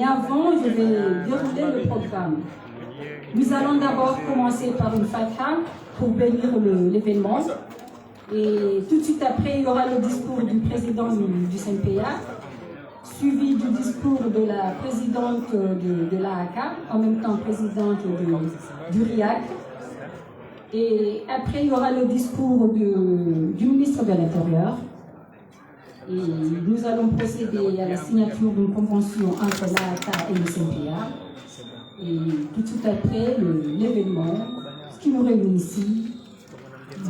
Mais avant, je vais dérouler le programme. Nous allons d'abord commencer par une fatha pour bénir l'événement. Et tout de suite après, il y aura le discours du président du CNPA, suivi du discours de la présidente de l'AACA, en même temps présidente du RIAC. Et après, il y aura le discours du ministre de l'Intérieur. Et nous allons procéder à la signature d'une convention entre l'AACA et le CNPA. Et tout de suite après l'événement, ce qui nous réunit ici,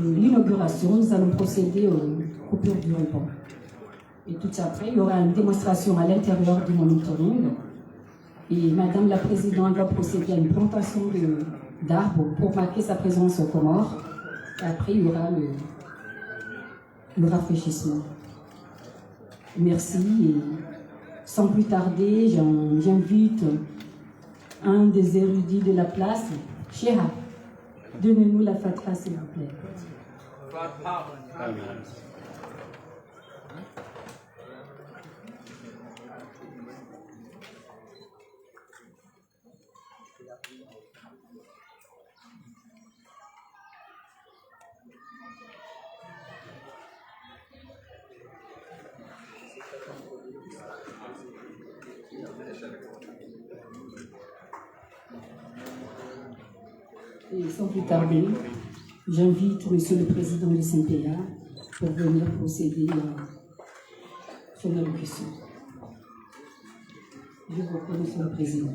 l'inauguration, nous allons procéder aux coupures du ruban. Et tout après, il y aura une démonstration à l'intérieur du monitoring. Et Madame la Présidente va procéder à une plantation d'arbres pour marquer sa présence aux Comores. Et après, il y aura le rafraîchissement. Merci. Et sans plus tarder, j'invite un des érudits de la place, Cheha. Donnez-nous la fatwa, s'il vous plaît. Et sans plus tarder, j'invite Monsieur le Président du CNPA pour venir procéder à son allocution. Je vous remercie, Monsieur le Président.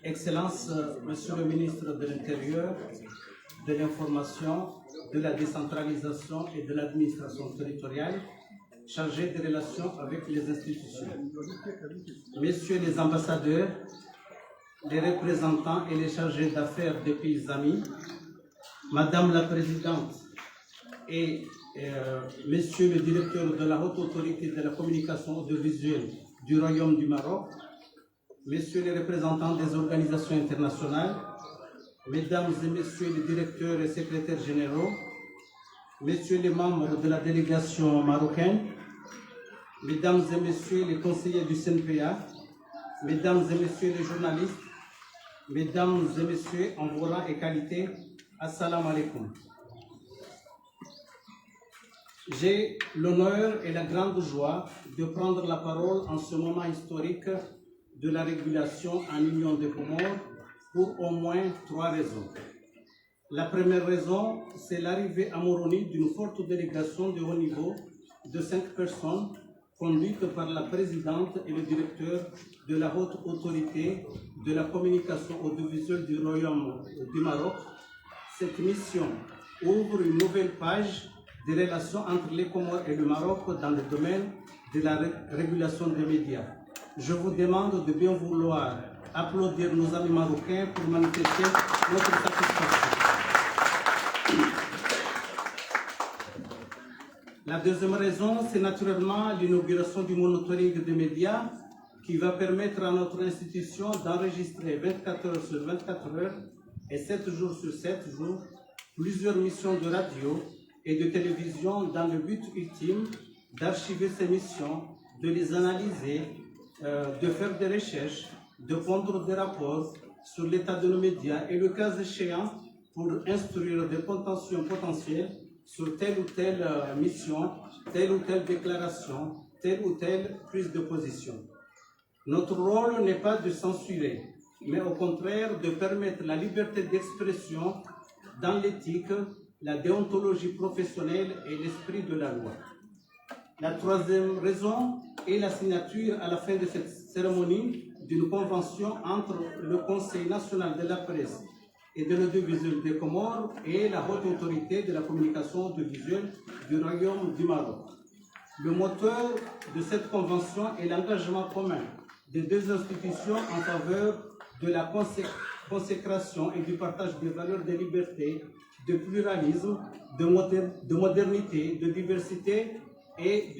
Excellences, Monsieur le ministre de l'Intérieur, de l'Information, de la décentralisation et de l'administration territoriale, chargé des relations avec les institutions. Messieurs les ambassadeurs, les représentants et les chargés d'affaires des pays amis, Madame la Présidente et Monsieur le directeur de la Haute Autorité de la Communication Audiovisuelle du Royaume du Maroc, Messieurs les représentants des organisations internationales, Mesdames et Messieurs les directeurs et secrétaires généraux, Messieurs les membres de la délégation marocaine, Mesdames et Messieurs les conseillers du CNPA, Mesdames et Messieurs les journalistes, Mesdames et Messieurs en vos rangs et qualités, Assalamu alaikum. J'ai l'honneur et la grande joie de prendre la parole en ce moment historique de la régulation en Union des Comores pour au moins 3 raisons. La première raison, c'est l'arrivée à Moroni d'une forte délégation de haut niveau de 5 personnes conduite par la présidente et le directeur de la Haute Autorité de la Communication Audiovisuelle du Royaume du Maroc. Cette mission ouvre une nouvelle page des relations entre les Comores et le Maroc dans le domaine de la régulation des médias. Je vous demande de bien vouloir applaudir nos amis marocains pour manifester notre satisfaction. La deuxième raison, c'est naturellement l'inauguration du monitoring des médias qui va permettre à notre institution d'enregistrer 24 heures sur 24 heures et 7 jours sur 7 jours plusieurs missions de radio et de télévision dans le but ultime d'archiver ces missions, de les analyser, de faire des recherches, de pondre des rapports sur l'état de nos médias et le cas échéant pour instruire des contentions potentielles sur telle ou telle mission, telle ou telle déclaration, telle ou telle prise de position. Notre rôle n'est pas de censurer, mais au contraire de permettre la liberté d'expression dans l'éthique, la déontologie professionnelle et l'esprit de la loi. La troisième raison est la signature à la fin de cette cérémonie d'une convention entre le Conseil national de la presse et de l'audiovisuel des Comores et la Haute Autorité de la Communication Audiovisuelle du Royaume du Maroc. Le moteur de cette convention est l'engagement commun des deux institutions en faveur de la consécration et du partage des valeurs de liberté, de pluralisme, de modernité, de diversité et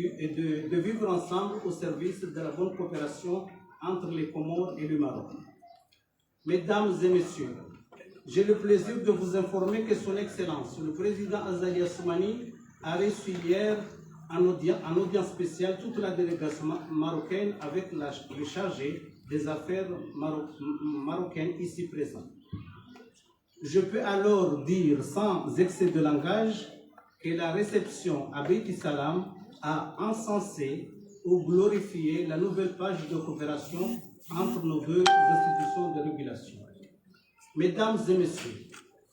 de vivre ensemble au service de la bonne coopération entre les Comores et le Maroc. Mesdames et messieurs, j'ai le plaisir de vous informer que Son Excellence, le président Azali Assoumani, a reçu hier en audience spéciale toute la délégation marocaine avec le chargé des affaires marocaines ici présent. Je peux alors dire sans excès de langage que la réception à Beit Salam a encensé ou glorifié la nouvelle page de coopération entre nos deux institutions de régulation. Mesdames et messieurs,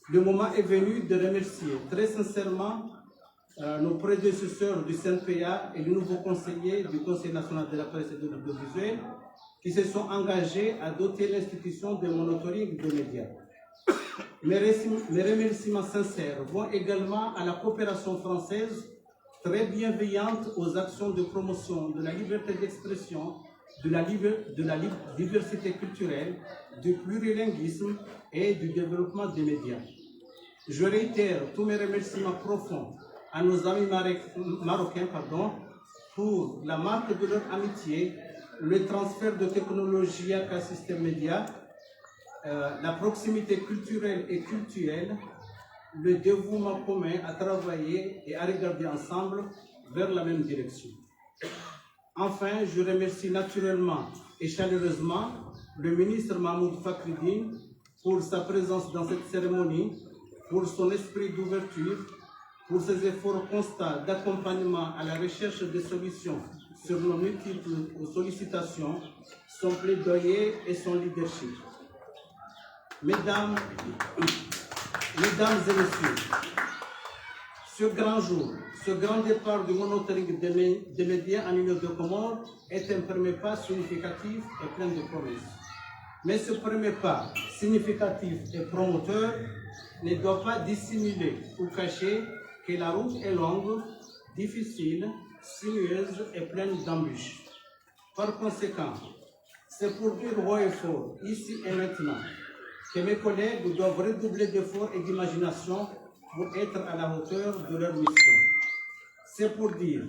le moment est venu de remercier très sincèrement nos prédécesseurs du CNPA et les nouveaux conseillers du Conseil national de la presse et de l'audiovisuel qui se sont engagés à doter l'institution de monitoring de médias. Mes remerciements sincères vont également à la coopération française très bienveillante aux actions de promotion de la liberté d'expression, de la diversité culturelle, du plurilinguisme et du développement des médias. Je réitère tous mes remerciements profonds à nos amis marocains pour la marque de leur amitié, le transfert de technologies à système média, la proximité culturelle et cultuelle, le dévouement commun à travailler et à regarder ensemble vers la même direction. Enfin, je remercie naturellement et chaleureusement le ministre Mahmoud Fakhreddine pour sa présence dans cette cérémonie, pour son esprit d'ouverture, pour ses efforts constants d'accompagnement à la recherche des solutions sur nos multiples sollicitations, son plaidoyer et son leadership. Mesdames et messieurs, ce grand jour, ce grand départ du monitoring des médias en Union de Comores est un premier pas significatif et plein de promesses. Mais ce premier pas significatif et promoteur ne doit pas dissimuler ou cacher que la route est longue, difficile, sinueuse et pleine d'embûches. Par conséquent, c'est pour dire haut et fort, ici et maintenant, que mes collègues doivent redoubler d'efforts et d'imagination pour être à la hauteur de leur mission. C'est pour dire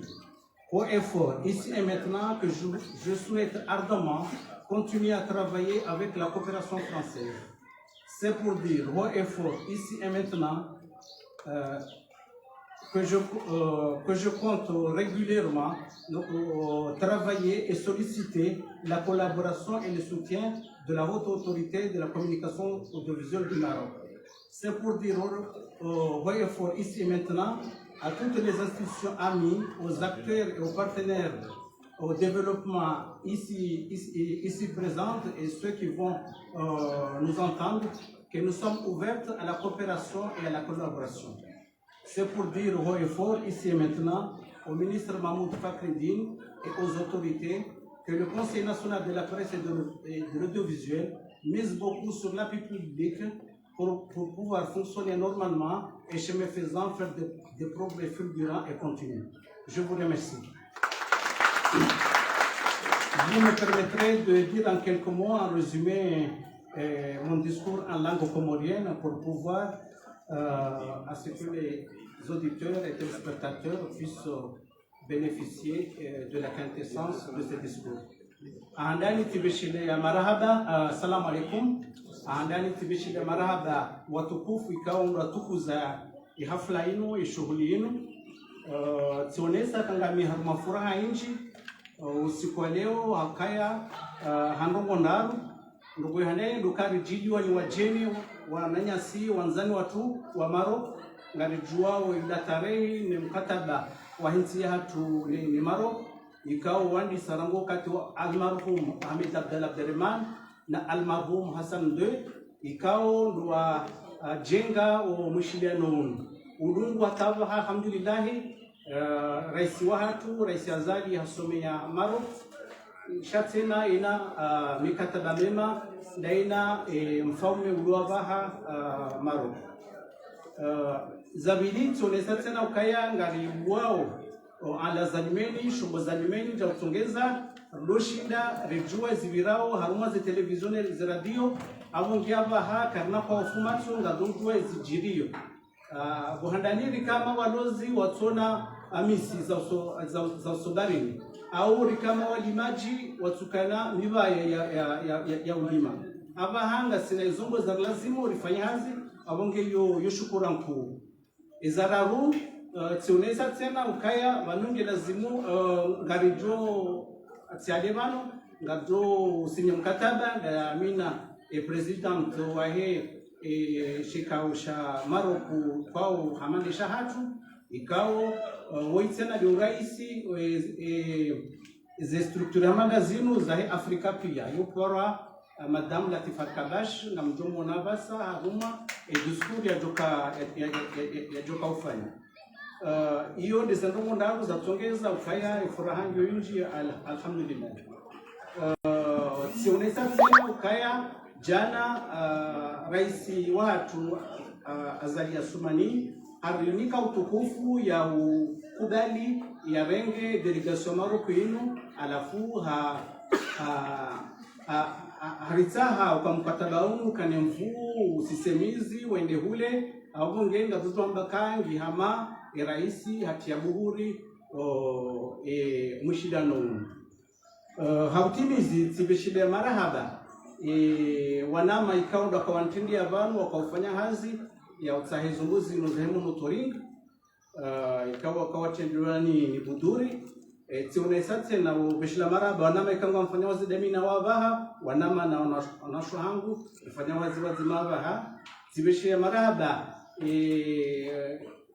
haut et fort, ici et maintenant, que je souhaite ardemment continuer à travailler avec la coopération française. C'est pour dire haut et fort, ici et maintenant, que je compte régulièrement travailler et solliciter la collaboration et le soutien de la haute autorité de la communication audiovisuelle du Maroc. C'est pour dire haut et fort ici et maintenant à toutes les institutions amies, aux acteurs et aux partenaires au développement ici présentes et ceux qui vont nous entendre que nous sommes ouvertes à la coopération et à la collaboration. C'est pour dire haut et fort, ici et maintenant, au ministre Mahmoud Fakhreddine et aux autorités que le Conseil national de la presse et de l'audiovisuel mise beaucoup sur l'appui public pour pouvoir fonctionner normalement et chemin faisant faire des progrès fulgurants et continus. Je vous remercie. Vous me permettrez de dire en quelques mots, en résumé, mon discours en langue comorienne pour pouvoir à ce que les auditeurs et téléspectateurs puissent bénéficier de la quintessence de ce discours. Andani tibeshile ya marahaba, assalamu alaikum. Andani tibeshile ya marahaba watukufu ikawa mratukuza ihafla inu ishughuli inu. Tionesa kangami haruma furaha inji usiku wa leo hakaya handongo ndaru ndugu hane ndukari jiji wani wajeni wananyasi wanzani watu wa Maroc ngarijuao ila tarehe ni mkataba wa hinsi hatu ni Maroc ikao wandi sarango kati wa almarhum Hamid Abdelrahman na almarhum Hassan II ikao ndwa jenga o mushiliano udungu atawa alhamdulillah rais wa hatu rais Azali hasomea Maroc shatena ina mikataba mema na ina mfalme uliwabaha Maroc zabili tionesa tena ukaya ngari wao ala zalimeni shumbo zalimeni za kutongeza roshinda rejua zivirao haruma za televisione za radio avongiava ha karna kwa ufumatsu ngadungwe zijirio buhandaniri kama walozi watona amisi za usobarini au kama walimaji watukana mibaya ya ulima aba hanga sina izongo za lazima urifanya hazi abonge yo shukura mkuu izararu tioneza tena ukaya wanunge lazimu ngarijo atiadebano ngado sinye mkataba na amina president wahe shikausha Maroku kwao hamande shahatu ikao woitsena ndio raisi ze struktura magazinu za Afrika pia yopora Madame Latifa Kabash na mjomo nabasa haruma diskuri ya joka ufanya hiyo ndizandongo ndago za tongeza ukaya furahangi yinji alhamdulillah sionesa tena ukaya jana raisi watu Azali Assoumani aliunika utukufu ya ukubali ya renge delegation Maroku inu alafu haritaha ukamkataba unu kanemfu usisemizi wende hule au ngenga tutwamba kangi hama raisi hati ya buhuri mushidano hautimizi tibishide marahaba wanama ikauda kwa wantendi ya vanu wakaufanya hazi ya utahizunguzi nuzahemu motoring ikawa kawatendirani ni buduri tionesate na bishila maraba wanama ikanga mfanya wazi demi na wabaha wanama na onasho hangu mfanya wazi mabaha tibishile maraba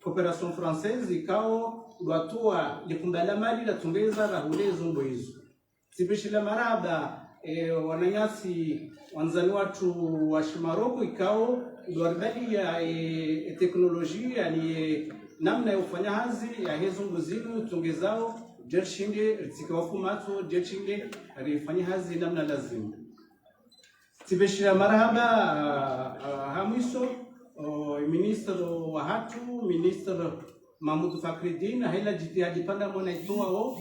Coopération Française ikao watua likumbala mali la tungeza rahule zumbo hizo tibishile maraba wananyasi wanzani watu wa Maroku ikao dwaribali ya teknolojia ni namna ya ufanya hazi ya hizo nguzinu tungezao jershinde ritikawafumato jershinde rifanya hazi namna lazima tibeshira marhaba hamiso ministro wa hatu ministro Mahmoud Fakhreddin hela jitihadi panda mwana itoa o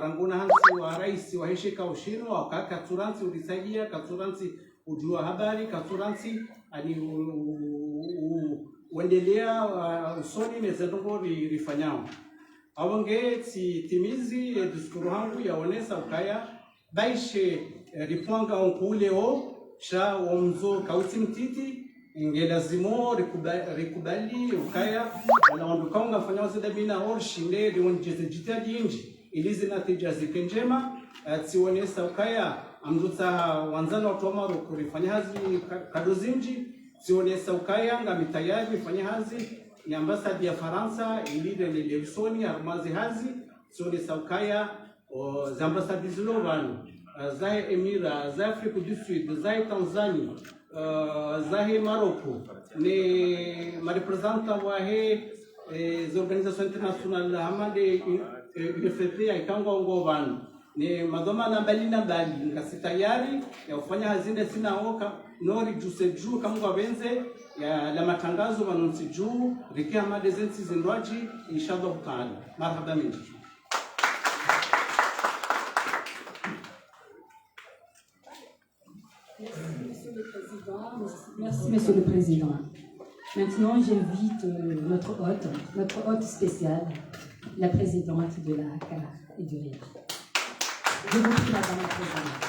ranguna hansi wa rais wa heshika ushino au kaka turansi ulisaidia katuransi ujua habari katuransi ani uendelea usoni nezendongo rifanyao awonge timizi diskuru hangu yaonesa ukaya baishe ripwanga onkule o sha omzo kauti mtiti ingelazimo rikubali ukaya na wandukaunga fanya wazida bina orshinde riwonjeze jitadi inji ilizi natija zikenjema tionesa ukaya amduta wanzana watu wa Maroku rifanya hazi kadozinji tionesa ukaya nga mitayari rifanya hazi ni ambasadi ya Faransa ilide lelewsoni arumazi hazi tionesa ukaya za ambasadi zilovanu zahe Emira, zahe Afrika du Sud, zahe Tanzania zahe Maroku ni marepresenta wahe za organização internacional hamade UFP ikanga ngobanu ni madoma na mbali ngasitayari ya ufanya hazinde sina oka nori juse juu kama wabenze ya la matangazo wanonsi juu rikia made zensi zindwaji inshallah taala marhaba mingi. Merci, Monsieur le Président. Maintenant, j'invite notre hôte spéciale, la présidente de la CAR et du RIR. Je vous prie, Madame la Présidente.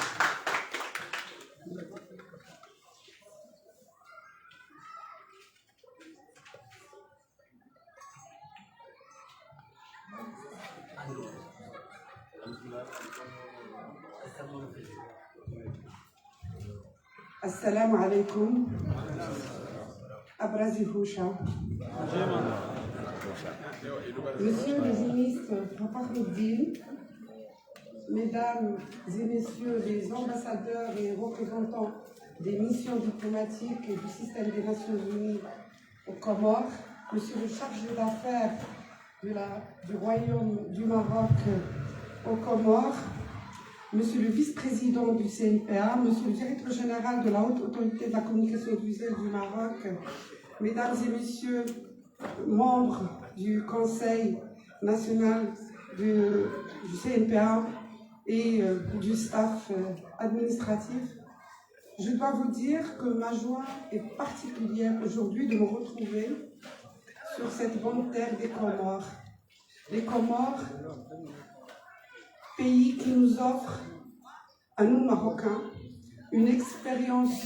Assalamu alaikum. Abrazi Houcha. Monsieur le ministre Fakhreddin, Mesdames et Messieurs les ambassadeurs et représentants des missions diplomatiques et du système des Nations Unies aux Comores, Monsieur le chargé d'affaires du Royaume du Maroc aux Comores, Monsieur le vice-président du CNPA, Monsieur le directeur général de la Haute Autorité de la Communication Audiovisuelle du Maroc, Mesdames et Messieurs, membres du Conseil national du CNPA et du staff administratif, je dois vous dire que ma joie est particulière aujourd'hui de me retrouver sur cette bonne terre des Comores. les Comores, pays qui nous offre, à nous Marocains, une expérience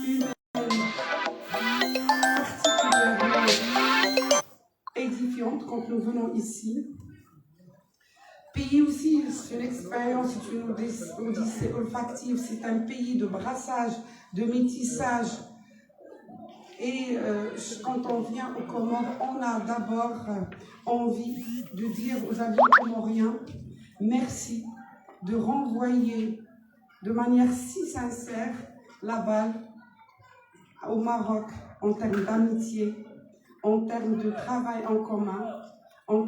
humaine particulièrement édifiante quand nous venons ici. Pays aussi, c'est une expérience, c'est une odyssée olfactive, c'est un pays de brassage, de métissage. Et quand on vient aux Comores, on a d'abord envie de dire aux amis comoriens merci, de renvoyer de manière si sincère la balle au Maroc en termes d'amitié, en termes de travail en commun, en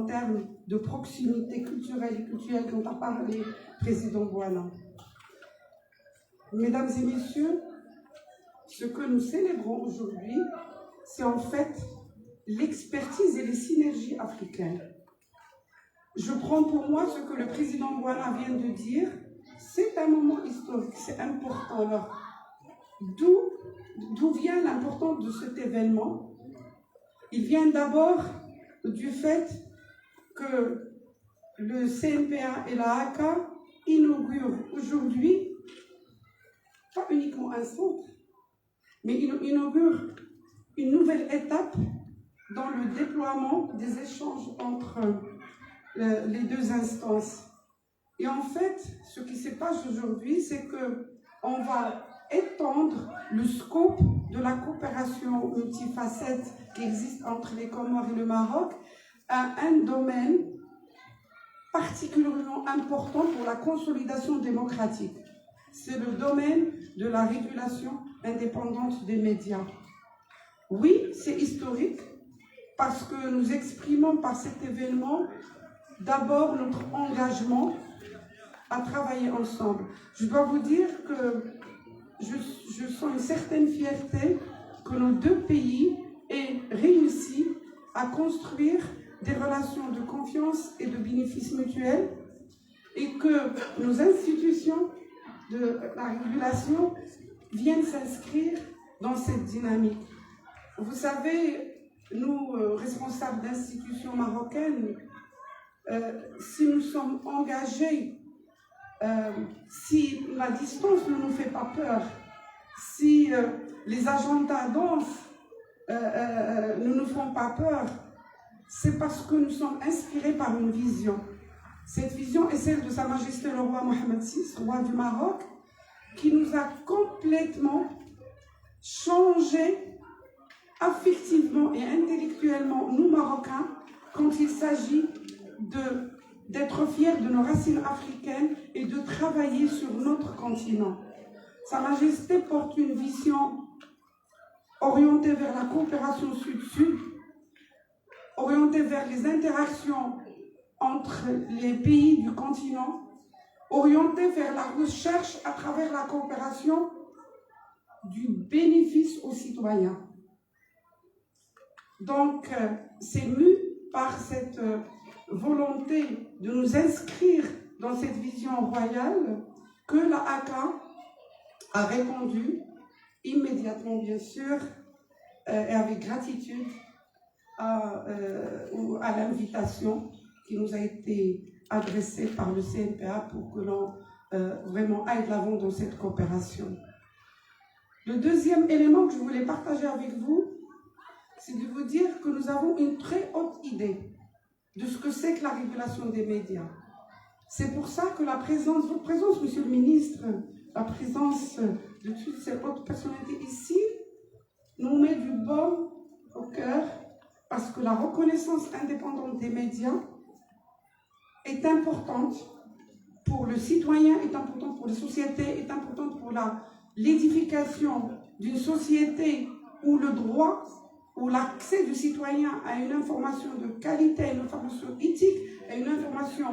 termes de proximité culturelle et culturelle dont a parlé le président Bouana. Mesdames et messieurs, ce que nous célébrons aujourd'hui, c'est en fait l'expertise et les synergies africaines. Je prends pour moi ce que le président Bouana vient de dire, c'est un moment historique, c'est important. Alors, d'où vient l'importance de cet événement? Il vient d'abord du fait que le CNPA et la ACA inaugurent aujourd'hui, pas uniquement un centre, mais inaugurent une nouvelle étape dans le déploiement des échanges entre les deux instances. Et en fait, ce qui se passe aujourd'hui, c'est qu'on va étendre le scope de la coopération multifacette qui existe entre les Comores et le Maroc à un domaine particulièrement important pour la consolidation démocratique. C'est le domaine de la régulation indépendante des médias. Oui, c'est historique parce que nous exprimons par cet événement d'abord notre engagement à travailler ensemble. Je dois vous dire que je sens une certaine fierté que nos deux pays aient réussi à construire des relations de confiance et de bénéfices mutuels et que nos institutions de la régulation viennent s'inscrire dans cette dynamique. Vous savez, nous, responsables d'institutions marocaines, si nous sommes engagés, si la distance ne nous fait pas peur, si les agendas denses ne nous font pas peur, c'est parce que nous sommes inspirés par une vision. Cette vision est celle de Sa Majesté le roi Mohammed VI, roi du Maroc, qui nous a complètement changé affectivement et intellectuellement, nous Marocains, quand il s'agit d'être fiers de nos racines africaines et de travailler sur notre continent. Sa Majesté porte une vision orientée vers la coopération sud-sud, orientée vers les interactions entre les pays du continent, orientée vers la recherche à travers la coopération du bénéfice aux citoyens. Donc, c'est mu par cette volonté de nous inscrire dans cette vision royale que la ACA a répondu immédiatement, bien sûr, et avec gratitude à l'invitation qui nous a été adressée par le CNPA pour que l'on vraiment aille de l'avant dans cette coopération. Le deuxième élément que je voulais partager avec vous, c'est de vous dire que nous avons une très haute idée de ce que c'est que la régulation des médias. C'est pour ça que votre présence, Monsieur le Ministre, la présence de toutes ces hautes personnalités ici, nous met du baume au cœur, parce que la reconnaissance indépendante des médias est importante pour le citoyen, est importante pour les sociétés, est importante pour l'édification d'une société où le droit, où l'accès du citoyen à une information de qualité, à une information éthique, à une information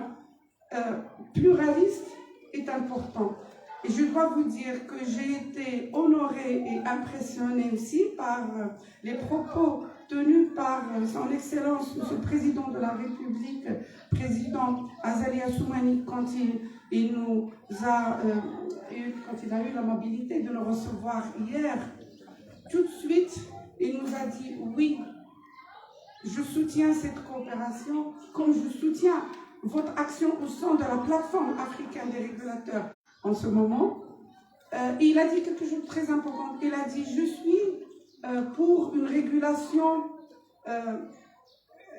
pluraliste est important. Et je dois vous dire que j'ai été honorée et impressionnée aussi par les propos tenus par son Excellence, Monsieur le Président de la République, Président Azali Assoumani, quand il a eu l'amabilité de nous recevoir hier. Tout de suite, il nous a dit oui, je soutiens cette coopération comme je soutiens votre action au sein de la plateforme africaine des régulateurs en ce moment. Il a dit quelque chose de très important. Il a dit, je suis pour une régulation,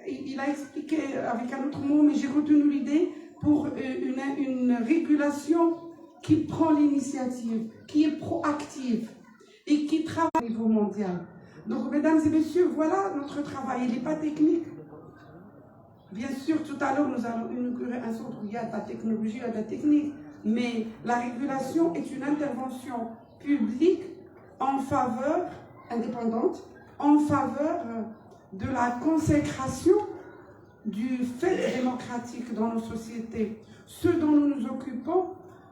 il a expliqué avec un autre mot, mais j'ai retenu l'idée, pour une régulation qui prend l'initiative, qui est proactive et qui travaille au niveau mondial. Donc, mesdames et messieurs, voilà notre travail. Il n'est pas technique. Bien sûr, tout à l'heure, nous allons inaugurer un centre où il y a de la technologie, il y a de la technique, mais la régulation est une intervention publique en faveur, indépendante, en faveur de la consécration du fait démocratique dans nos sociétés. Ce dont nous nous occupons,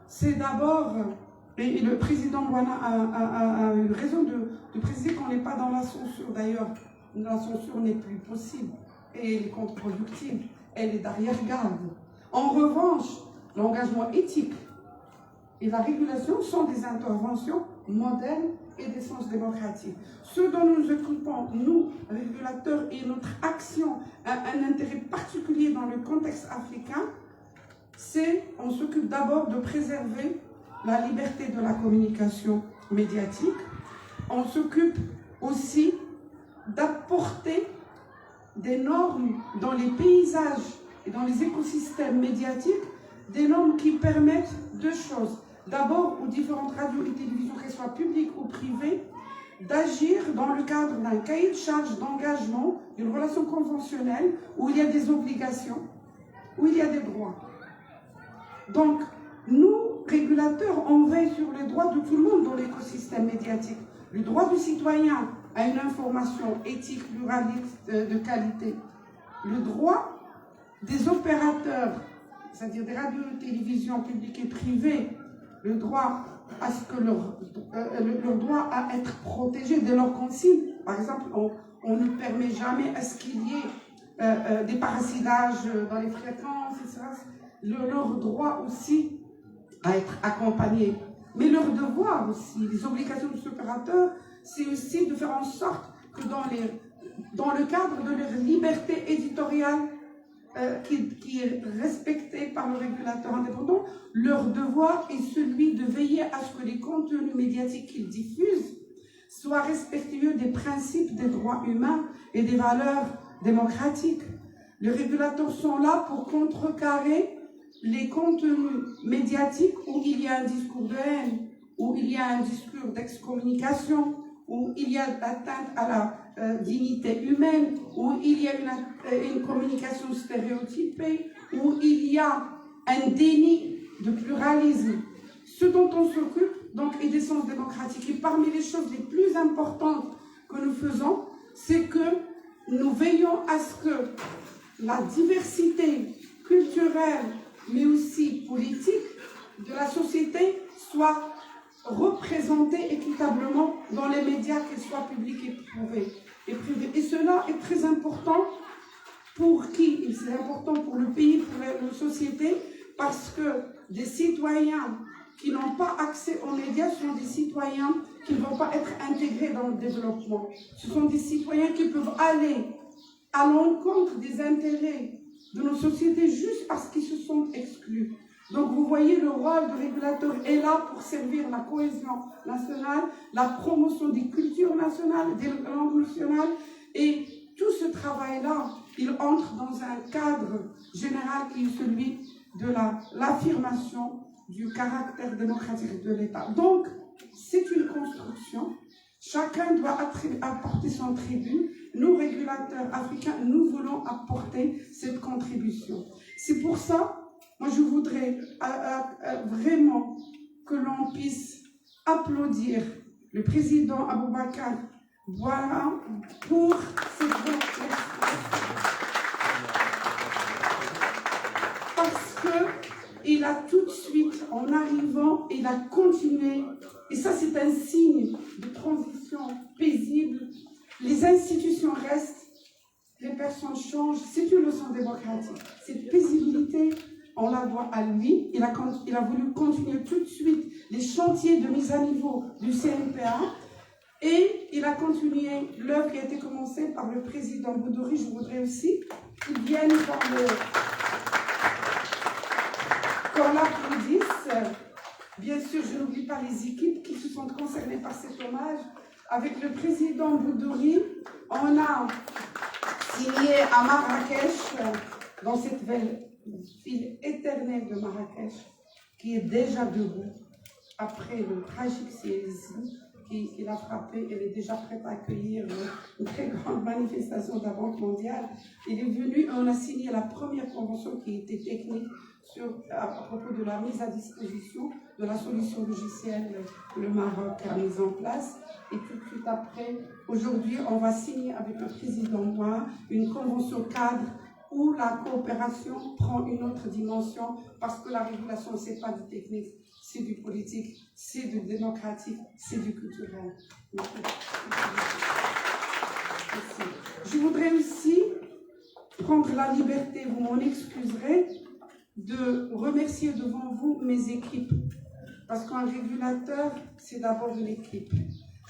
c'est d'abord, et le président Bwana a eu raison de préciser qu'on n'est pas dans la censure. D'ailleurs, la censure n'est plus possible et elle est contre-productive, elle est d'arrière-garde. En revanche, l'engagement éthique et la régulation sont des interventions modernes et d'essence démocratique. Ce dont nous nous occupons, nous, régulateurs, et notre action a un intérêt particulier dans le contexte africain, c'est on s'occupe d'abord de préserver la liberté de la communication médiatique. On s'occupe aussi d'apporter des normes dans les paysages et dans les écosystèmes médiatiques, des normes qui permettent deux choses. D'abord, aux différentes radios et télévisions, qu'elles soient publiques ou privées, d'agir dans le cadre d'un cahier de charge d'engagement, d'une relation conventionnelle, où il y a des obligations, où il y a des droits. Donc, nous, régulateurs, on veille sur les droits de tout le monde dans l'écosystème médiatique. Le droit du citoyen à une information éthique, pluraliste, de qualité. Le droit des opérateurs, c'est-à-dire des radios et télévisions publiques et privées, le droit à ce que leur droit à être protégé de leurs consignes. Par exemple, on ne permet jamais à ce qu'il y ait des parasitages dans les fréquences, etc. Leur droit aussi à être accompagné. Mais leur devoir aussi, les obligations des opérateurs, c'est aussi de faire en sorte que dans le cadre de leur liberté éditoriale qui est respectée par le régulateur indépendant, leur devoir est celui de veiller à ce que les contenus médiatiques qu'ils diffusent soient respectueux des principes des droits humains et des valeurs démocratiques. Les régulateurs sont là pour contrecarrer les contenus médiatiques où il y a un discours de haine, où il y a un discours d'excommunication, où il y a atteinte à la dignité humaine, où il y a une communication stéréotypée, où il y a un déni de pluralisme. Ce dont on s'occupe, donc, est d'essence démocratique. Et parmi les choses les plus importantes que nous faisons, c'est que nous veillons à ce que la diversité culturelle, mais aussi politique de la société soit représentée équitablement dans les médias, qu'ils soient publics et privés. Et cela est très important pour qui? C'est important pour le pays, pour la société, parce que des citoyens qui n'ont pas accès aux médias sont des citoyens qui ne vont pas être intégrés dans le développement. Ce sont des citoyens qui peuvent aller à l'encontre des intérêts de nos sociétés juste parce qu'ils se sont exclus. Donc vous voyez, le rôle de régulateur est là pour servir la cohésion nationale, la promotion des cultures nationales, des langues nationales, et tout ce travail-là, il entre dans un cadre général qui est celui de l'affirmation du caractère démocratique de l'État. Donc, c'est une construction. Chacun doit apporter son tribut. Nous, régulateurs africains, nous voulons apporter cette contribution. C'est pour ça, moi, je voudrais vraiment que l'on puisse applaudir le président Aboubakar Bwana pour cette réflexion. Parce qu'il a tout de suite, en arrivant, il a continué. Et ça, c'est un signe de transition paisible. Les institutions restent, les personnes changent. C'est une leçon démocratique. Cette paisibilité, on la doit à lui. Il a voulu continuer tout de suite les chantiers de mise à niveau du CNPA. Et il a continué l'œuvre qui a été commencée par le président Boudouri. Je voudrais aussi qu'il vienne qu'on l'applaudisse. Bien sûr, je n'oublie pas les équipes qui se sont concernées par cet hommage. Avec le président Boudouri, on a signé à Marrakech, dans cette ville éternelle de Marrakech, qui est déjà debout, après le tragique séisme qui l'a frappé. Elle est déjà prête à accueillir une très grande manifestation de la Banque mondiale. Il est venu, on a signé la première convention qui était technique à propos de la mise à disposition de la solution logicielle que le Maroc a mise en place. Et tout de suite après, aujourd'hui, on va signer avec le président Moi une convention cadre où la coopération prend une autre dimension, parce que la régulation, ce n'est pas du technique, c'est du politique, c'est du démocratique, c'est du culturel. Merci. Je voudrais aussi prendre la liberté, vous m'en excuserez, de remercier devant vous mes équipes, parce qu'un régulateur, c'est d'abord une équipe.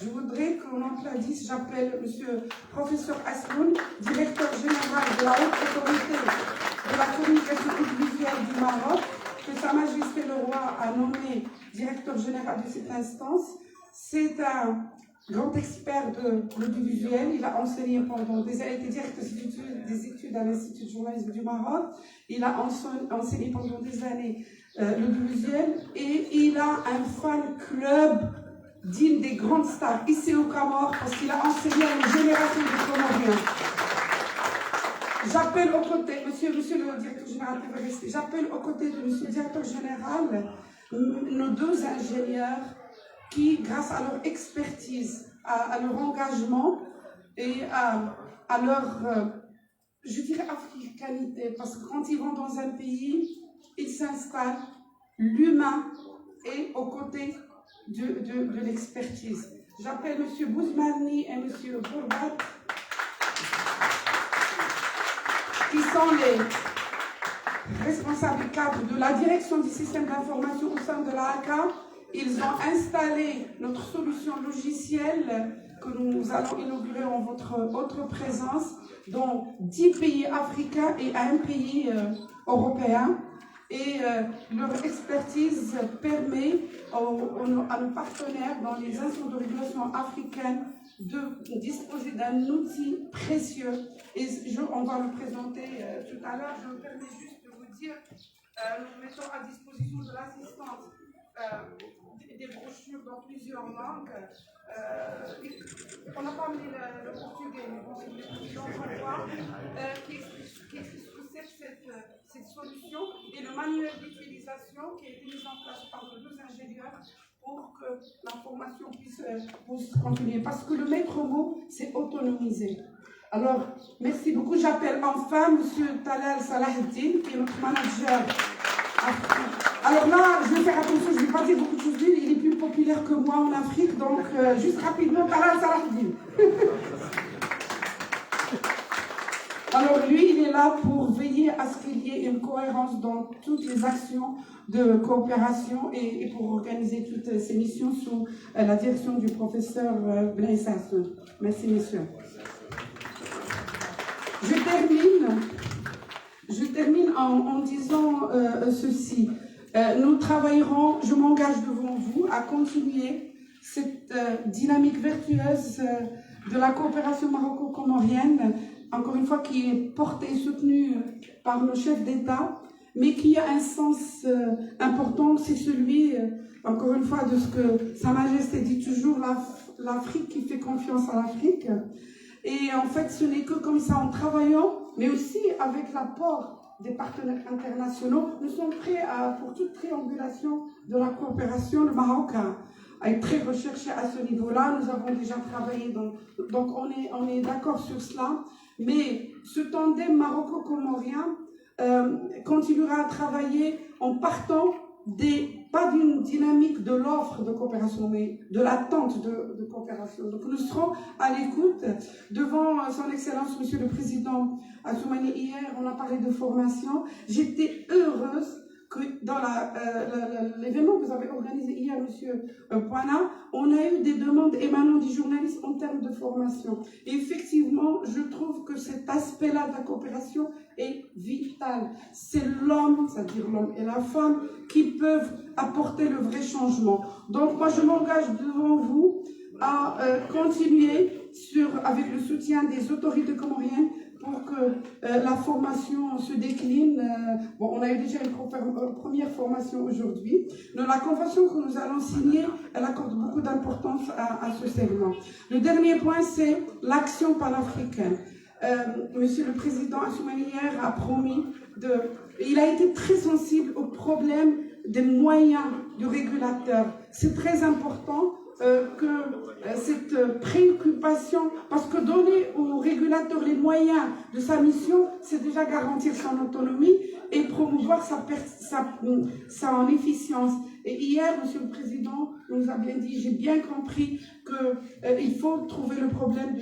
Je voudrais qu'on applaudisse, j'appelle M. Professeur Asloun, directeur général de la Haute Autorité de la communication audiovisuelle du Maroc, que Sa Majesté le Roi a nommé directeur général de cette instance. C'est un grand expert de l'audiovisuel. Il a enseigné pendant des années, il était directeur des études à l'Institut de journalisme du Maroc. Il a enseigné pendant des années l'audiovisuel et il a un fan club digne des grandes stars ici au Comores, parce qu'il a enseigné à une génération de Comoriens. J'appelle aux côtés, monsieur le directeur général, j'appelle aux côtés de monsieur le directeur général nos deux ingénieurs qui, grâce à leur expertise, à leur engagement et à leur, je dirais, africanité, parce que quand ils vont dans un pays, ils s'installent, l'humain est aux côtés de l'expertise. J'appelle M. Bouzmani et M. Bourbat, qui sont les responsables cadres de la direction du système d'information au sein de la ACA. Ils ont installé notre solution logicielle que nous allons inaugurer en votre autre présence dans 10 pays africains et un pays européen. Et leur expertise permet à nos partenaires dans les instances de régulation africaines de disposer d'un outil précieux. Et on va le présenter tout à l'heure. Je me permets juste de vous dire, nous mettons à disposition de l'assistance des brochures dans plusieurs langues. On n'a pas mis le portugais, mais bon, c'est qui explique ce que c'est cette solution et le manuel d'utilisation qui a été mis en place par nos deux ingénieurs pour que l'information puisse continuer. Parce que le maître mot, c'est autonomiser. Alors, merci beaucoup. J'appelle enfin M. Talal Salaheddine, qui est notre manager. Alors là, je vais faire attention, je ne vais pas dire beaucoup de choses, il est plus populaire que moi en Afrique, donc juste rapidement, Talal Salaheddine. Alors lui, il est là pour veiller à ce qu'il y ait une cohérence dans toutes les actions de coopération et pour organiser toutes ces missions sous la direction du professeur Blaise Asloun. Merci, messieurs. Je termine en disant ceci. Nous travaillerons, je m'engage devant vous, à continuer cette dynamique vertueuse de la coopération maroco-comorienne, encore une fois qui est portée et soutenue par nos chefs d'État, mais qui a un sens important, c'est celui, encore une fois, de ce que Sa Majesté dit toujours, l'Afrique qui fait confiance à l'Afrique. Et en fait, ce n'est que comme ça, en travaillant, mais aussi avec l'apport des partenaires internationaux, nous sommes prêts pour toute triangulation de la coopération. Le Maroc a été très recherché à ce niveau-là. Nous avons déjà travaillé, donc on est d'accord sur cela. Mais ce tandem maroco-comorien continuera à travailler en partant pas d'une dynamique de l'offre de coopération, mais de l'attente de coopération. Donc nous serons à l'écoute devant son Excellence, Monsieur le Président Assoumani. Hier, on a parlé de formation. J'étais heureuse que dans l'événement que vous avez organisé hier, Monsieur Poina, on a eu des demandes émanant des journalistes en termes de formation. Et effectivement, je trouve que cet aspect-là de la coopération est vital. C'est l'homme, c'est-à-dire l'homme et la femme, qui peuvent apporter le vrai changement. Donc moi, je m'engage devant vous à continuer avec le soutien des autorités comoriennes pour que la formation se décline. On a eu déjà une première formation aujourd'hui. Dans la convention que nous allons signer, elle accorde beaucoup d'importance à ce segment. Le dernier point, c'est l'action panafricaine. Monsieur le Président Assoumani hier a promis il a été très sensible au problème des moyens du régulateur. C'est très important que cette préoccupation, parce que donner au régulateur les moyens de sa mission, c'est déjà garantir son autonomie et promouvoir sa efficience. Et hier, Monsieur le Président nous a bien dit, j'ai bien compris qu'il faut trouver le problème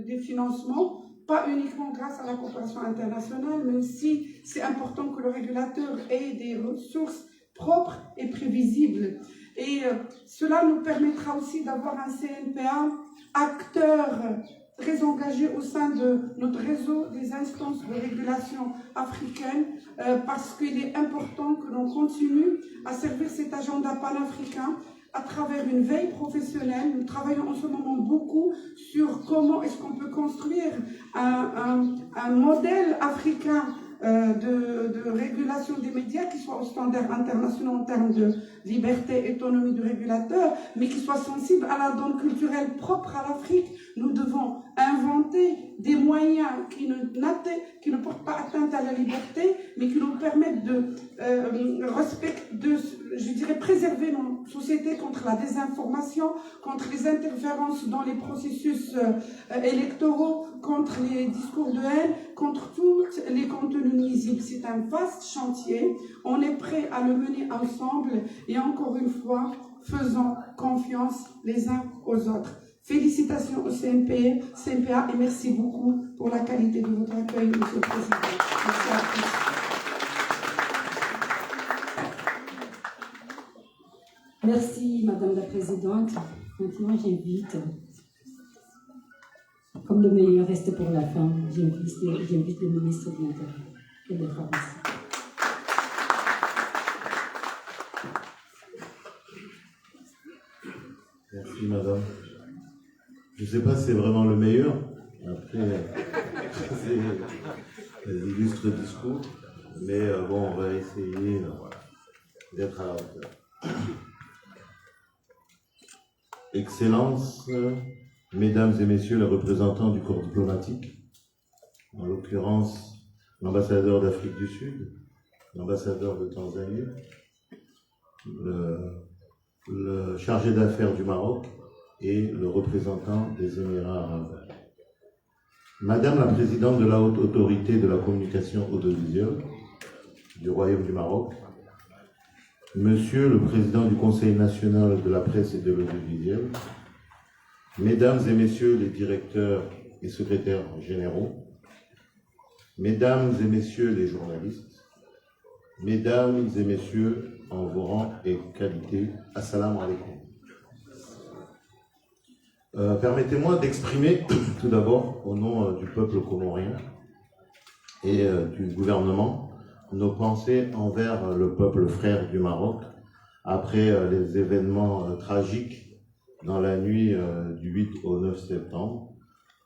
des financements, pas uniquement grâce à la coopération internationale, mais aussi c'est important que le régulateur ait des ressources propres et prévisibles. Et cela nous permettra aussi d'avoir un CNPA acteur très engagé au sein de notre réseau des instances de régulation africaines parce qu'il est important que l'on continue à servir cet agenda panafricain à travers une veille professionnelle. Nous travaillons en ce moment beaucoup sur comment est-ce qu'on peut construire un modèle africain de régulation des médias qui soit aux standards internationaux en termes de liberté et autonomie du régulateur, mais qui soit sensible à la donne culturelle propre à l'Afrique. Nous devons inventer des moyens qui ne portent pas atteinte à la liberté, mais qui nous permettent de préserver nos sociétés contre la désinformation, contre les interférences dans les processus électoraux, contre les discours de haine, contre tous les contenus nuisibles. C'est un vaste chantier. On est prêt à le mener ensemble et encore une fois, faisons confiance les uns aux autres. Félicitations au CNPA et merci beaucoup pour la qualité de votre accueil, Monsieur le Président. Merci à tous. Merci, Madame la Présidente. Maintenant, j'invite, comme le meilleur reste pour la fin, j'invite le ministre de l'Intérieur et de la France. Merci, Madame. Je ne sais pas si c'est vraiment le meilleur, après ces illustres discours, mais on va essayer d'être à la hauteur. Excellences, Mesdames et Messieurs les représentants du corps diplomatique, en l'occurrence l'ambassadeur d'Afrique du Sud, l'ambassadeur de Tanzanie, le chargé d'affaires du Maroc et le représentant des Émirats arabes. Madame la présidente de la haute autorité de la communication audiovisuelle du Royaume du Maroc, Monsieur le président du Conseil national de la presse et de l'audiovisuel, Mesdames et Messieurs les directeurs et secrétaires généraux, Mesdames et Messieurs les journalistes, Mesdames et Messieurs en vos rangs et qualités, Assalamu alaikum. Permettez-moi d'exprimer tout d'abord au nom du peuple comorien et du gouvernement nos pensées envers le peuple frère du Maroc après les événements tragiques dans la nuit du 8 au 9 septembre.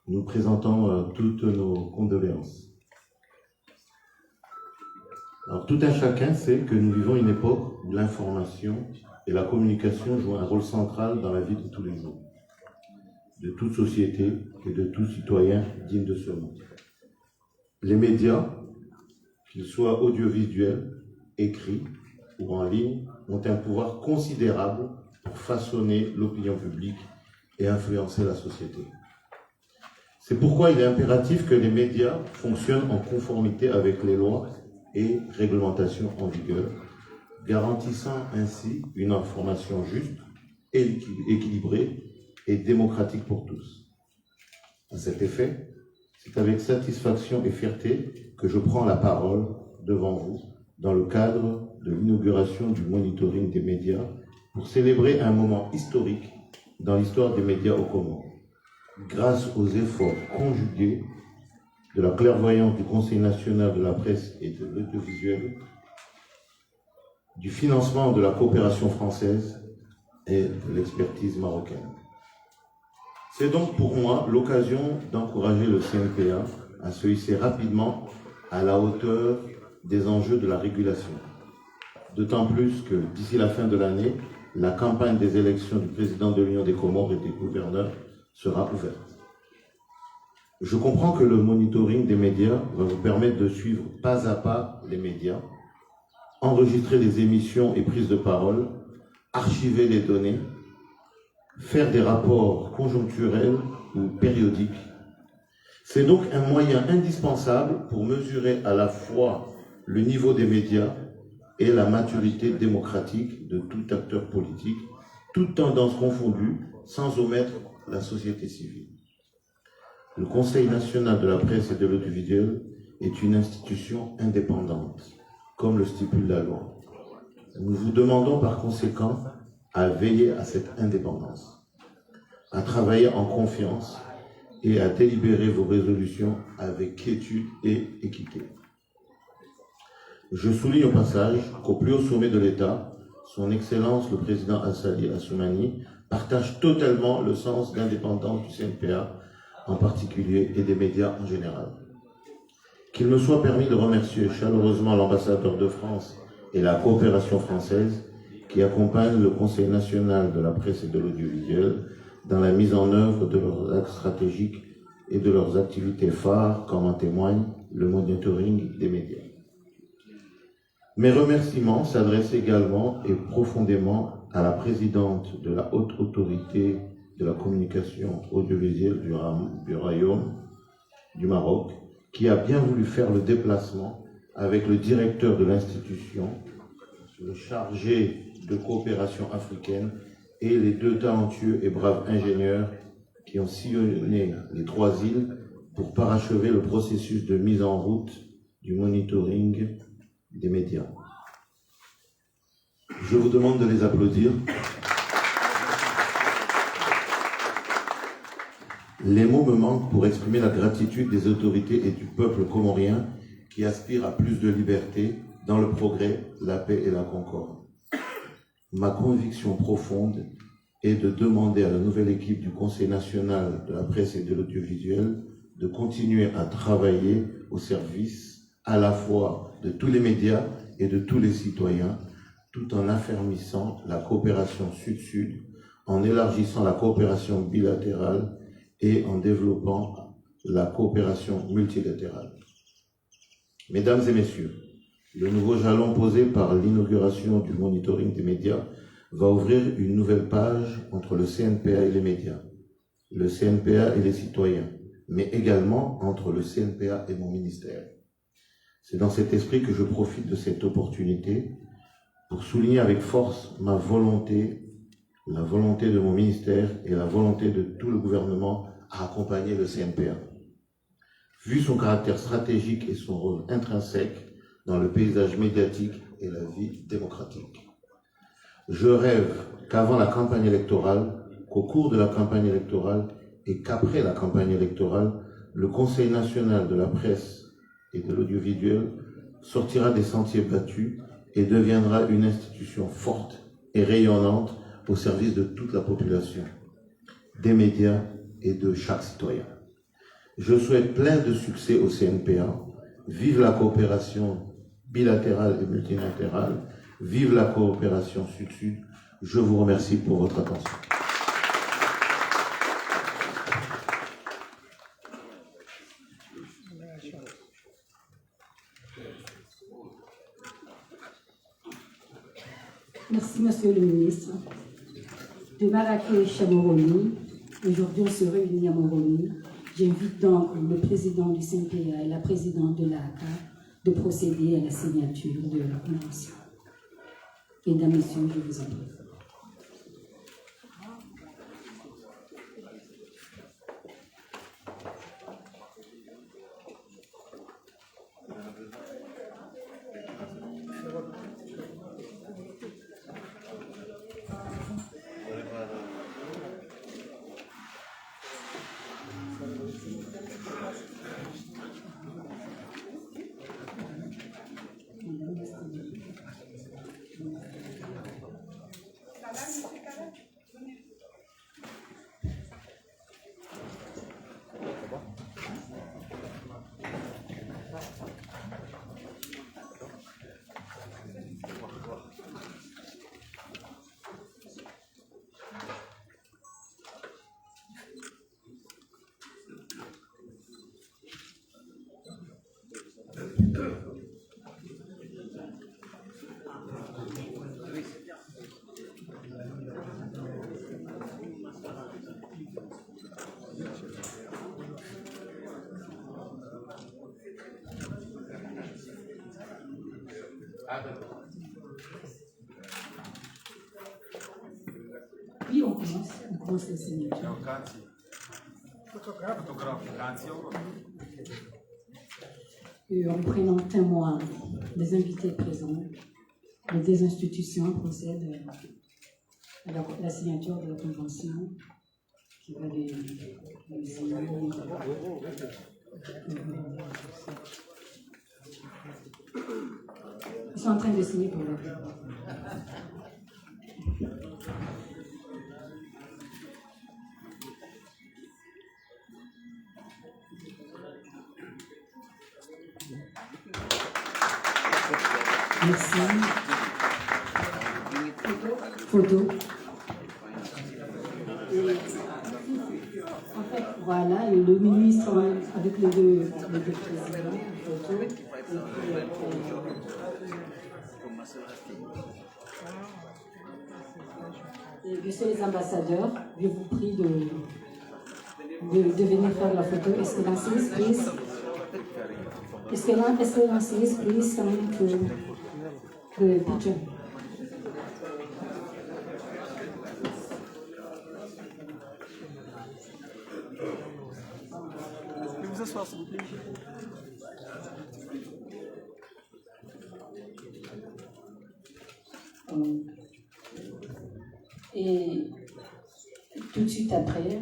Nous présentons toutes nos condoléances. Alors, tout un chacun sait que nous vivons une époque où l'information et la communication jouent un rôle central dans la vie de tous les jours, de toute société et de tout citoyen digne de ce nom. Les médias, qu'ils soient audiovisuels, écrits ou en ligne, ont un pouvoir considérable pour façonner l'opinion publique et influencer la société. C'est pourquoi il est impératif que les médias fonctionnent en conformité avec les lois et réglementations en vigueur, garantissant ainsi une information juste, équilibrée et démocratique pour tous. À cet effet, c'est avec satisfaction et fierté que je prends la parole devant vous dans le cadre de l'inauguration du monitoring des médias pour célébrer un moment historique dans l'histoire des médias aux Comores. Grâce aux efforts conjugués de la clairvoyance du Conseil national de la presse et de l'audiovisuel, du financement de la coopération française et de l'expertise marocaine. C'est donc pour moi l'occasion d'encourager le CNPA à se hisser rapidement à la hauteur des enjeux de la régulation. D'autant plus que d'ici la fin de l'année, la campagne des élections du président de l'Union des Comores et des gouverneurs sera ouverte. Je comprends que le monitoring des médias va vous permettre de suivre pas à pas les médias, enregistrer les émissions et prises de parole, archiver les données, faire des rapports conjoncturels ou périodiques. C'est donc un moyen indispensable pour mesurer à la fois le niveau des médias et la maturité démocratique de tout acteur politique, toutes tendances confondues, sans omettre la société civile. Le Conseil national de la presse et de l'audiovisuel est une institution indépendante, comme le stipule la loi. Nous vous demandons par conséquent à veiller à cette indépendance, à travailler en confiance et à délibérer vos résolutions avec quiétude et équité. Je souligne au passage qu'au plus haut sommet de l'État, son Excellence le Président Assali Assoumani partage totalement le sens d'indépendance du CNPA en particulier et des médias en général. Qu'il me soit permis de remercier chaleureusement l'ambassadeur de France et la coopération française qui accompagnent le Conseil national de la presse et de l'audiovisuel dans la mise en œuvre de leurs axes stratégiques et de leurs activités phares, comme en témoigne le monitoring des médias. Mes remerciements s'adressent également et profondément à la présidente de la Haute Autorité de la communication audiovisuelle du Royaume du Maroc, qui a bien voulu faire le déplacement avec le directeur de l'institution, le chargé de coopération africaine et les deux talentueux et braves ingénieurs qui ont sillonné les 3 îles pour parachever le processus de mise en route du monitoring des médias. Je vous demande de les applaudir. Les mots me manquent pour exprimer la gratitude des autorités et du peuple comorien qui aspirent à plus de liberté dans le progrès, la paix et la concorde. Ma conviction profonde est de demander à la nouvelle équipe du Conseil national de la presse et de l'audiovisuel de continuer à travailler au service à la fois de tous les médias et de tous les citoyens, tout en affermissant la coopération sud-sud, en élargissant la coopération bilatérale et en développant la coopération multilatérale. Mesdames et messieurs, le nouveau jalon posé par l'inauguration du monitoring des médias va ouvrir une nouvelle page entre le CNPA et les médias, le CNPA et les citoyens, mais également entre le CNPA et mon ministère. C'est dans cet esprit que je profite de cette opportunité pour souligner avec force ma volonté, la volonté de mon ministère et la volonté de tout le gouvernement à accompagner le CNPA. Vu son caractère stratégique et son rôle intrinsèque dans le paysage médiatique et la vie démocratique. Je rêve qu'avant la campagne électorale, qu'au cours de la campagne électorale et qu'après la campagne électorale, le Conseil national de la presse et de l'audiovisuel sortira des sentiers battus et deviendra une institution forte et rayonnante au service de toute la population, des médias et de chaque citoyen. Je souhaite plein de succès au CNPA. Vive la coopération bilatérale et multilatérale. Vive la coopération sud-sud. Je vous remercie pour votre attention. Merci, Monsieur le ministre. De Marrakech à Moroni, aujourd'hui on se réunit à Moroni. J'invite donc le président du CNPA et la présidente de l'ACA de procéder à la signature de la convention. Mesdames, Messieurs, je vous en prie. Oui, on commence les signatures. Et en prenant témoin des invités présents, les deux institutions procèdent à la signature de la convention qui va les signer. Ils sont en train de signer pour eux. Merci. Photo. En fait, voilà, et le ministre avec les deux présidents, photo. Et messieurs les ambassadeurs, je vous prie de venir faire la photo. Excellencies, please. Excellencies, please come to the picture. Vous asseoir, s'il vous plaît. Et tout de suite après,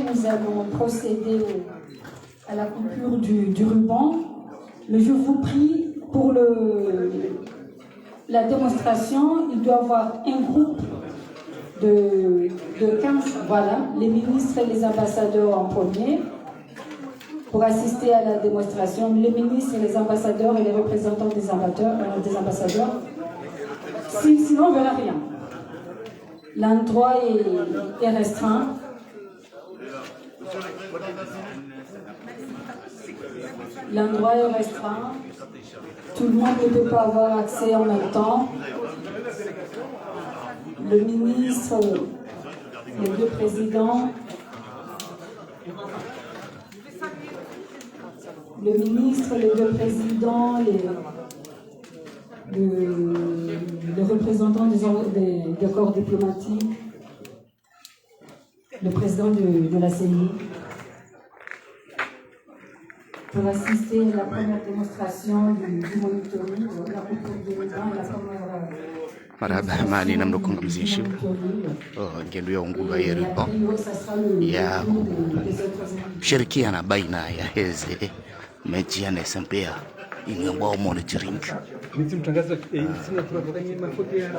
nous allons procéder à la coupure du ruban. Mais je vous prie, pour la démonstration, il doit y avoir un groupe de 15, voilà, les ministres et les ambassadeurs en premier, pour assister à la démonstration. Les ministres, les ambassadeurs et les représentants des ambassadeurs. Sinon, on ne verra rien. L'endroit est restreint. L'endroit est restreint. Tout le monde ne peut pas avoir accès en même temps. Le ministre, les deux présidents, le ministre, les deux présidents, les représentants des corps diplomatiques, le président de la CENI, pour assister à la première démonstration du monitoring, la coupure du ruban et la première... maraba mali namdo conclusion ngendo ya ungulu ya riba ya shirikiana baina ya hizi mechi ya NSMPA ingambao monitoring Mtangazo sina tunafanya mafuta ya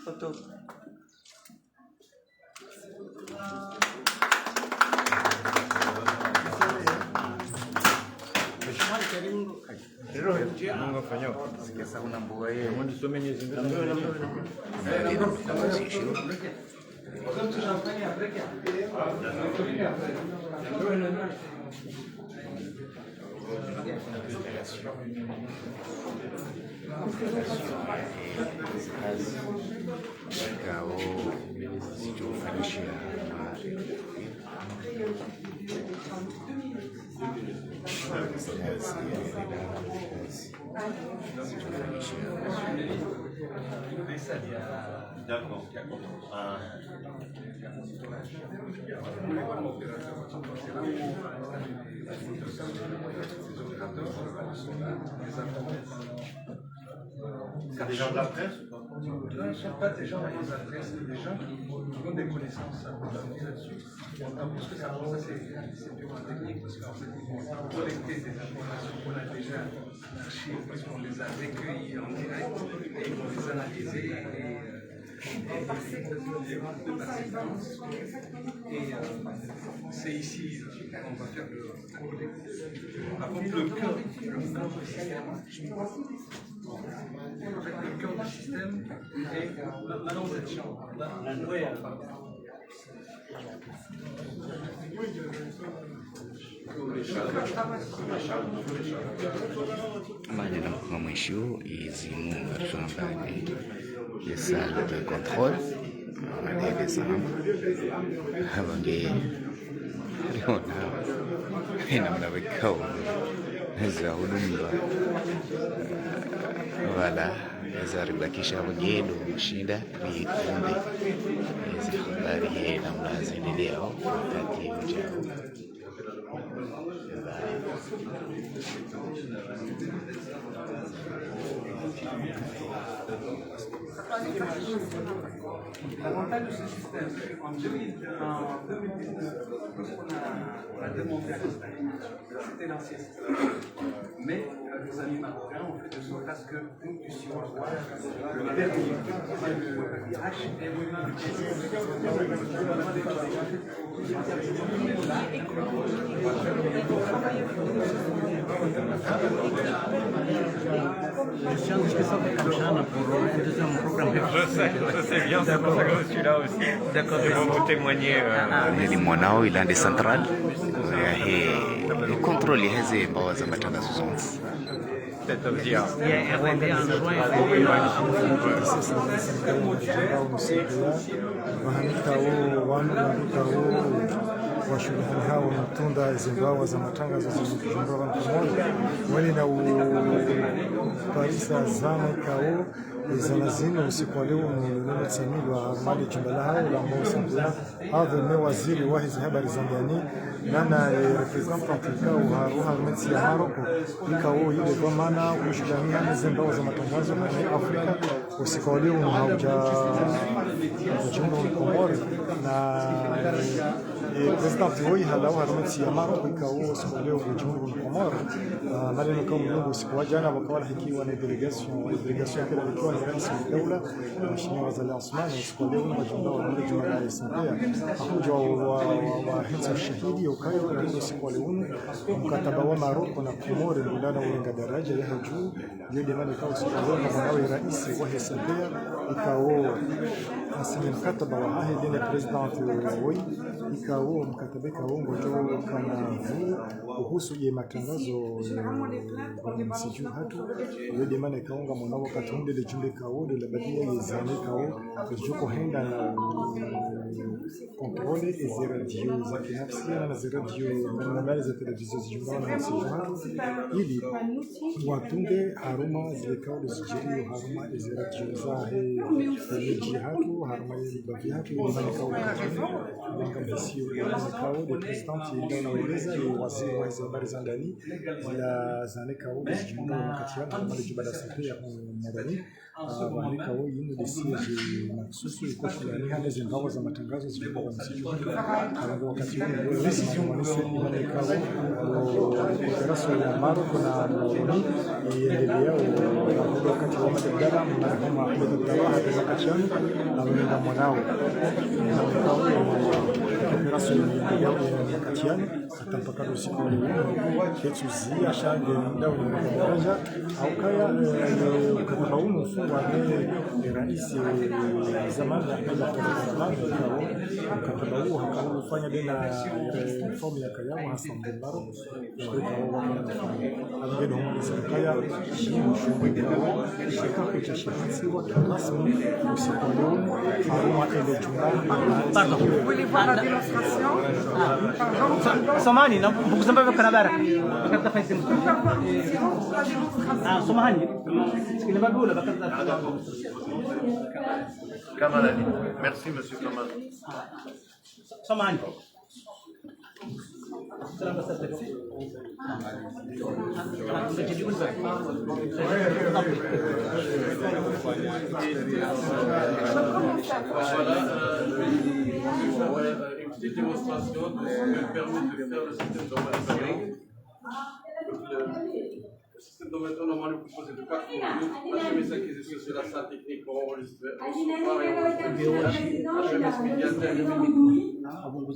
Foto. D'accord. C'est des gens de la presse ou pas? Non, ce ne sont pas des gens de la presse, c'est des gens qui ont des connaissances là-dessus. En plus que ça, c'est purement technique, parce qu'en fait, ils vont collecter des informations qu'on a déjà archivées, parce qu'on les a recueillies en direct, et ils vont les analyser. Et c'est ici qu'on va faire le projet. Par contre, le cœur du système, en fait, le cœur du système est dans cette chambre. Maneno kwa mwisho hizi numero ambaye ya salle de contrôle anaeleza abange namna vikao za huduma wala za ribakisha wageni mshinda vikundi hizi habari namna zinaendelea wakati ujao. L'avantage de ce système, c'est qu'en 2019, on a démonté à c'était l'ancien système. Mais les animateurs ont fait de sorte à ce que nous puissions avoir le dernier, le Je sais bien, c'est pour ça que je suis là aussi. D'accord. Je vais vous témoigner. Ni mwanao Ilande Central contrôle hizi mbao za matangazo zote. C'est-à-dire washughuli hao wametunda hizo mbao za matangazo zilizokushindwa pamoja wale na Parisa zana kao zanazino usiku wa leo ni tsamilwa mali jumbala hao la mosambia hadha ni waziri wa hizo habari za ndani nana representant kao haruha meti ya Morocco ikao ile kwa maana kushindania hizo mbao za matangazo kwa Afrika usiku wa leo hauja kujumba Komoro na President Boy halau harumeti ya Morocco ikao siku leo kujumba Komoro maneno kama Mungu siku wa jana wakawala hikiwa na delegation kile ilikuwa ni rais wa dola Mheshimiwa Zali Osmani siku leo na jumba wa jumba la Ismailia hakuja wa hitsa shahidi ukayo ndio siku leo mkataba wa Morocco na Komoro ndana wenga daraja ya juu ndio maana ikao siku leo na mwanawe rais wa Ismailia ikao asili mkataba wa ahadi na President Boy ikao mkataba kaongo jo kama kuhusu je matangazo msiju hatu yule maana ikaonga mwanao katunde le jumbe kaode la badia yezane kao juko henda na controle et radio za kinafsi na radio mbalimbali za televisheni zijumbana na msiju hatu ili watunge haruma zile kaode zijirio haruma za radio za he hatu haruma ya hatu ile maana kao mbasio ya kaode president ndio anaeleza ni waziri wa habari za ndani la zane kaode zijumbana katika mali jibada safi ya Morani walika wao yini desiye maksusu iko fulani hali zingao za matangazo zilikuwa kwa msiju kwa wakati huo decision wanasema walika wao operasyon ya Morocco na Morani iendelea wakati wa madara marhuma Ahmed Abdallah hadi wakati na wenda mwanao operasyon ya katiani atampakalo siku leo ketuzi ashange ndao ni daraja au kaya mkataba huu umefungwa na rais zamani Ahmed Abdulrahman kwa mkataba huu hakuufanya tena reform ya kaya hasa mbaro shirika wao angeno mwa serikali ni mshughuli wao shirika cha shirika wa rasmi usiku leo au Pardon. Vous voulez voir la démonstration? Somani, vous avez vu Canada. Ah, Somani. Kamalani. Merci, monsieur Kamalani. Somani. Voilà une petite démonstration de ce que permet de faire le système de monitoring. Le système de monitoring normalement est composé de 4 modules. HMS acquisition sur la salle technique pour enregistrer, recevoir et enregistrer.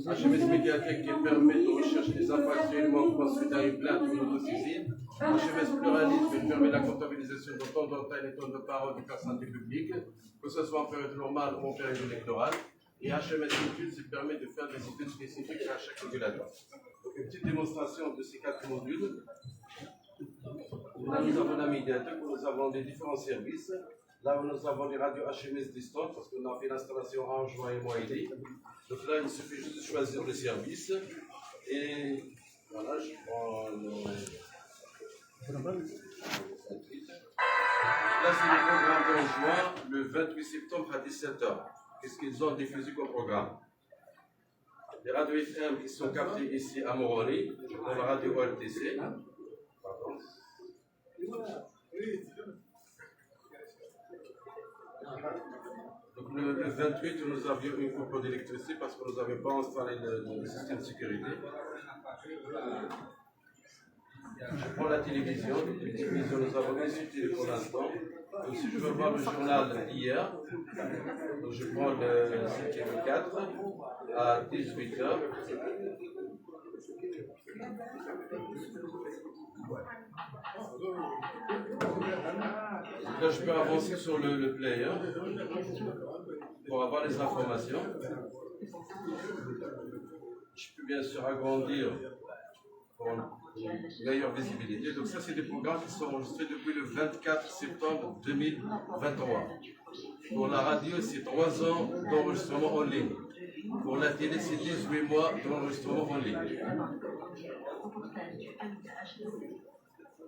HMS médiathèque qui permet de rechercher des infractions et des manquements suite à une plainte ou une autosaisine. HMS pluralisme qui permet la comptabilisation de temps d'antenne et temps de parole du personnalité publique, que ce soit en période normale ou en période électorale. Et HMS études, qui permet de faire des études spécifiques à chaque régulateur. Donc une petite démonstration de ces 4 modules. Là, nous avons la médiathèque où nous avons les différents services. Là, nous avons les radios HMS distantes parce qu'on a fait l'installation en juin et mois et demi. Donc là, il suffit juste de choisir le service. Et voilà, je prends le. Là, c'est le programme de juin, le 28 septembre à 17h. Qu'est-ce qu'ils ont diffusé comme programme? Les radios FM qui sont captées ici à Moroni, dans la radio OLTC. Pardon. Donc le 28, nous avions une coupure d'électricité parce que nous n'avions pas installé le système de sécurité. Je prends la télévision. La télévision, nous avons insulté pour l'instant. Donc, si je veux voir le journal d'hier, donc je prends le 7e 4 à 18h. Là, je peux avancer sur le player pour avoir les informations. Je peux bien sûr agrandir pour une meilleure visibilité. Donc ça, c'est des programmes qui sont enregistrés depuis le 24 septembre 2023. Pour la radio, c'est 3 ans d'enregistrement en ligne. Pour la télé, c'est 18 mois d'enregistrement en ligne.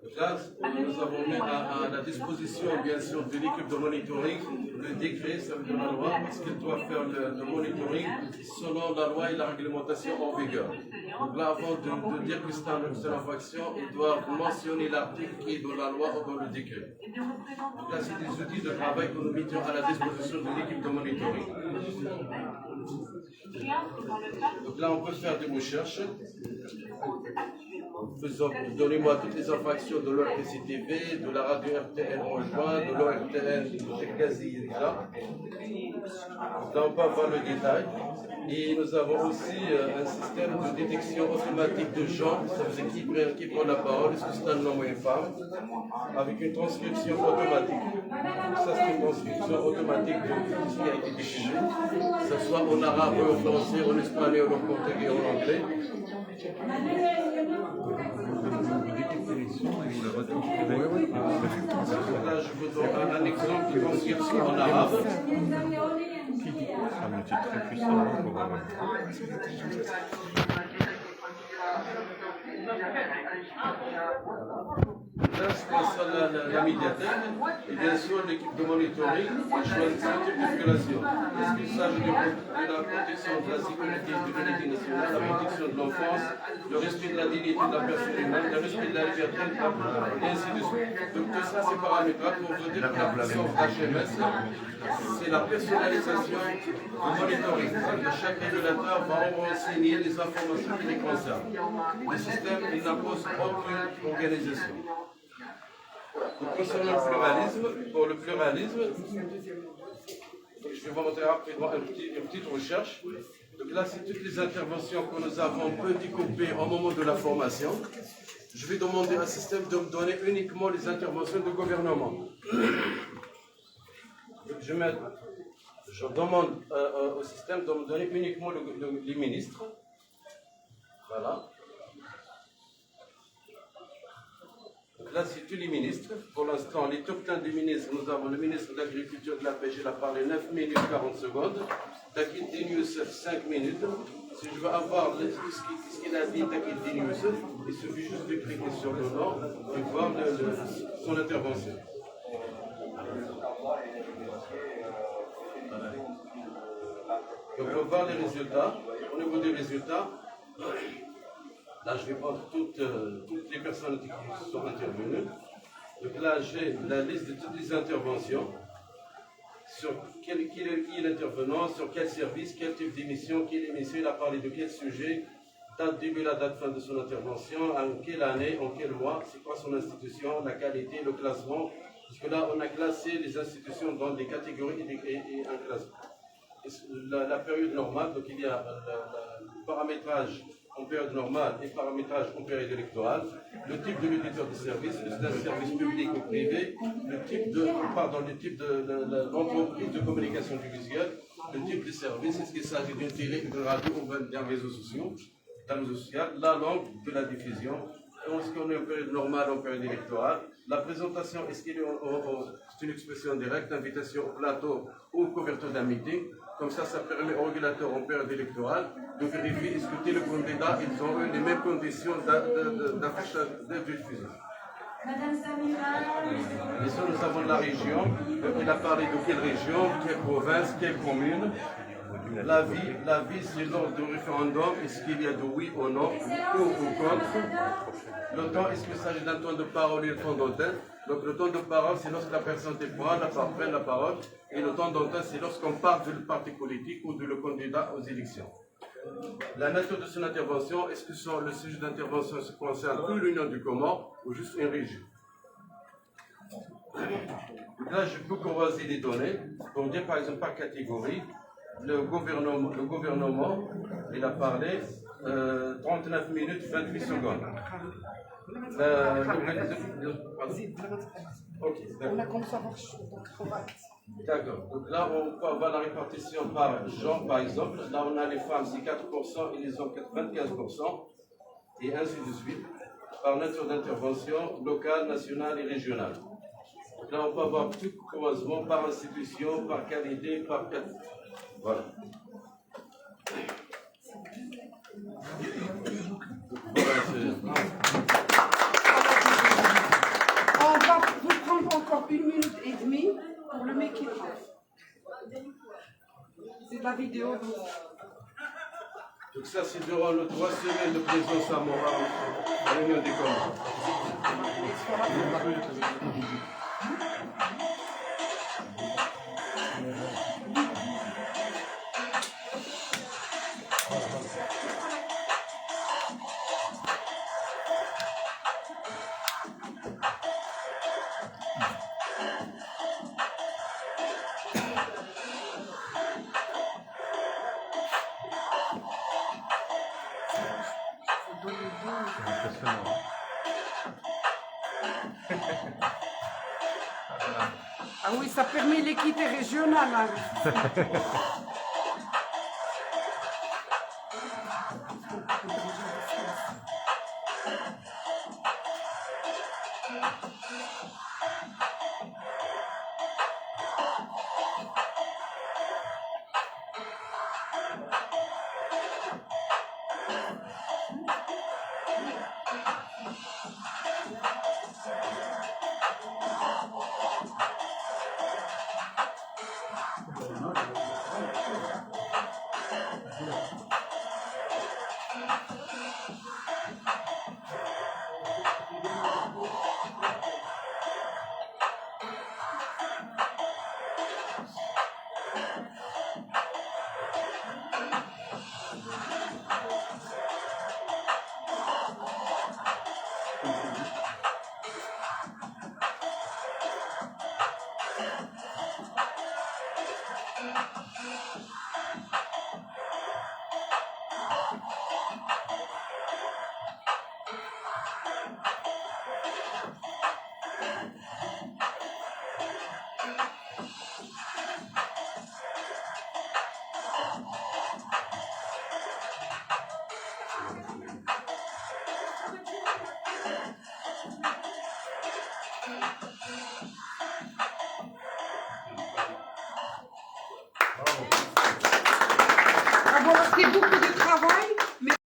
Donc là, nous avons mis à la disposition, bien sûr, de l'équipe de monitoring le décret, ça veut dire la loi, parce qu'elle doit faire le monitoring selon la loi et la réglementation en vigueur. Donc là, avant de dire que c'est une infraction, ils doivent mentionner l'article qui est dans la loi ou dans le décret. Donc là, c'est des outils de travail que nous mettions à la disposition de l'équipe de monitoring. Donc là, on peut faire des recherches. Donnez-moi toutes les infractions de l'ORTC-TV, de la radio RTL en juin, de l'ORTL de quasi déjà. Là, on peut avoir le détail. Et nous avons aussi un système de détection automatique de genre, ça veut dire qui prend la parole, est-ce que c'est un homme ou une femme, avec une transcription automatique. Ça, c'est une transcription automatique de ce qui a été diffusé, que ce soit en arabe, en français, en espagnol, en portugais, en anglais. Là, je vous donne un exemple de transcription en arabe. Un outil très puissant pour Là, c'est la médiathèque et bien sûr l'équipe de monitoring a choisi ce type de violation. Est-ce qu'il s'agit de la protection de la sécurité de l'unité nationale, la protection de l'enfance, le respect de la dignité de la personne humaine, le respect de la liberté, et ainsi de suite. Donc tout ça c'est paramétrable pour vous dire que la puissance d'HMS, c'est la personnalisation du monitoring. Chaque régulateur va renseigner les informations qui les concernent. Le système n'impose aucune organisation. Donc, concernant le pluralisme, pour le pluralisme, je vais vous montrer rapidement une petite recherche. Donc là, c'est toutes les interventions que nous avons peu découpées au moment de la formation. Je vais demander à système de me donner uniquement les interventions du gouvernement. Donc je demande au système de me donner uniquement les ministres. Voilà. Donc là, c'est tous les ministres. Pour l'instant, les top 10 des ministres, nous avons le ministre de l'Agriculture et de la Pêche, il a parlé 9 minutes 40 secondes. Takidine Youssef, 5 minutes. Si je veux avoir ce qu'il a dit, Takidine Youssef, il suffit juste de cliquer sur le nom et voir son intervention. Donc, on va voir les résultats. Au niveau des résultats, là, je vais prendre toutes les personnes qui sont intervenues. Donc là, j'ai la liste de toutes les interventions. Sur qui est l'intervenant, sur quel service, quel type d'émission, quelle émission, il a parlé de quel sujet, date début, la date fin de son intervention, en quelle année, en quel mois, c'est quoi son institution, la qualité, le classement. Parce que là, on a classé les institutions dans des catégories et un classement. La période normale, donc il y a le paramétrage en période normale et paramétrage en période électorale, le type de l'auditeur de service, c'est un service public ou privé, le type de l'entreprise de communication audiovisuelle, le type de service, est-ce qu'il s'agit d'une télé, d'une radio ou d'un réseau social, la langue de la diffusion, est-ce qu'on est en période normale ou en période électorale, la présentation, est-ce qu'il est c'est une expression directe, invitation au plateau ou couverture d'un meeting. Comme ça permet aux régulateurs en période électorale de vérifier est-ce que tous les candidats ils ont eu les mêmes conditions d'affichage de diffusion. Madame Samira. Et ça, nous avons la région. Il a parlé de quelle région, quelle province, quelle commune. L'avis, c'est lors du référendum, est-ce qu'il y a de oui ou non, pour ou contre. Le temps, est-ce qu'il s'agit d'un temps de parole et le temps d'antenne. Donc le temps de parole, c'est lorsque la personne prend la parole, et le temps d'antenne, c'est lorsqu'on parle du parti politique ou du candidat aux élections. La nature de son intervention, est-ce que le sujet d'intervention se concerne toute l'Union du Comore ou juste une région? Là, je peux croiser les données pour dire par exemple par catégorie. Le gouvernement, il a parlé 39 minutes 28 secondes. On a comme ça marche, donc on va. D'accord. Donc là, on peut avoir la répartition par genre, par exemple. Là, on a les femmes, c'est 4% et les hommes, 25%, et ainsi de suite, par nature d'intervention locale, nationale et régionale. Donc là, on peut avoir tout croisement par institution, par qualité, par... Voilà. On va vous prendre encore 1 minute et demie pour le make-up. C'est de la vidéo. Donc ça, c'est durant nos 3 semaines de présence à Montréal, à l'Union des Comores. Ah oui, ça permet l'équité régionale. Hein.